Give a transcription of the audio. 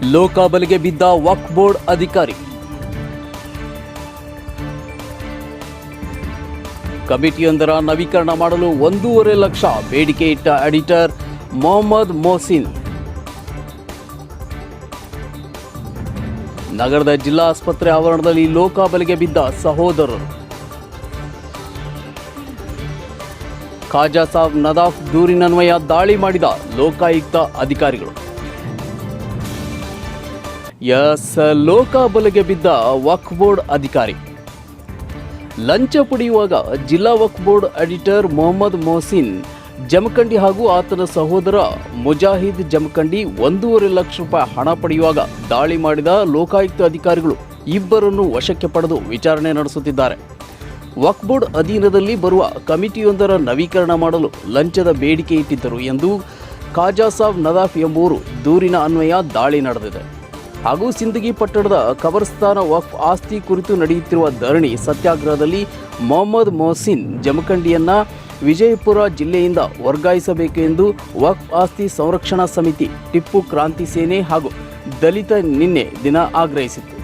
ಲೋಕಾಬಲಿಗೆ ಬಿದ್ದ ವಕ್ಫ್ ಬೋರ್ಡ್ ಅಧಿಕಾರಿ. ಕಮಿಟಿಯೊಂದರ ನವೀಕರಣ ಮಾಡಲು 1.5 ಲಕ್ಷ ಬೇಡಿಕೆ ಇಟ್ಟ ಎಡಿಟರ್ ಮೊಹಮ್ಮದ್ ಮೊಹಸಿನ್. ನಗರದ ಜಿಲ್ಲಾ ಆಸ್ಪತ್ರೆ ಆವರಣದಲ್ಲಿ ಲೋಕಾಬಲಿಗೆ ಬಿದ್ದ ಸಹೋದರರು. ಖಾಜಾ ಸಾಬ್ ನದಾಫ್ ದೂರಿನನ್ವಯ ದಾಳಿ ಮಾಡಿದ ಲೋಕಾಯುಕ್ತ ಅಧಿಕಾರಿಗಳು. ಲೋಕಾಬಲಿಗೆ ಬಿದ್ದ ವಕ್ಫ್ ಬೋರ್ಡ್ ಅಧಿಕಾರಿ. ಲಂಚ ಪಡೆಯುವಾಗ ಜಿಲ್ಲಾ ವಕ್ಫ್ ಬೋರ್ಡ್ ಎಡಿಟರ್ ಮೊಹಮ್ಮದ್ ಮೊಹಸಿನ್ ಜಮಖಂಡಿ ಹಾಗೂ ಆತನ ಸಹೋದರ ಮುಜಾಹಿದ್ ಜಮಖಂಡಿ 1.5 ಲಕ್ಷ ರೂಪಾಯಿ ಹಣ ಪಡೆಯುವಾಗ ದಾಳಿ ಮಾಡಿದ ಲೋಕಾಯುಕ್ತ ಅಧಿಕಾರಿಗಳು ಇಬ್ಬರನ್ನು ವಶಕ್ಕೆ ಪಡೆದು ವಿಚಾರಣೆ ನಡೆಸುತ್ತಿದ್ದಾರೆ. ವಕ್ಫ್ ಬೋರ್ಡ್ ಅಧೀನದಲ್ಲಿ ಬರುವ ಕಮಿಟಿಯೊಂದರ ನವೀಕರಣ ಮಾಡಲು ಲಂಚದ ಬೇಡಿಕೆ ಇಟ್ಟಿದ್ದರು ಎಂದು ಖಾಜಾ ಸಾಬ್ ನದಾಫ್ ಎಂಬುವರು ದೂರಿನ ಅನ್ವಯ ದಾಳಿ ನಡೆದಿದೆ. ಹಾಗೂ ಸಿಂದಗಿ ಪಟ್ಟಣದ ಖಬರ್ಸ್ಥಾನ ವಕ್ಫ್ ಆಸ್ತಿ ಕುರಿತು ನಡೆಯುತ್ತಿರುವ ಧರಣಿ ಸತ್ಯಾಗ್ರಹದಲ್ಲಿ ಮೊಹಮ್ಮದ್ ಮೊಹಸಿನ್ ಜಮಖಂಡಿಯನ್ನ ವಿಜಯಪುರ ಜಿಲ್ಲೆಯಿಂದ ವರ್ಗಾಯಿಸಬೇಕು ಎಂದು ವಕ್ಫ್ ಆಸ್ತಿ ಸಂರಕ್ಷಣಾ ಸಮಿತಿ, ಟಿಪ್ಪು ಕ್ರಾಂತಿ ಸೇನೆ ಹಾಗೂ ದಲಿತ ನಿನ್ನೆ ದಿನ ಆಗ್ರಹಿಸಿತ್ತು.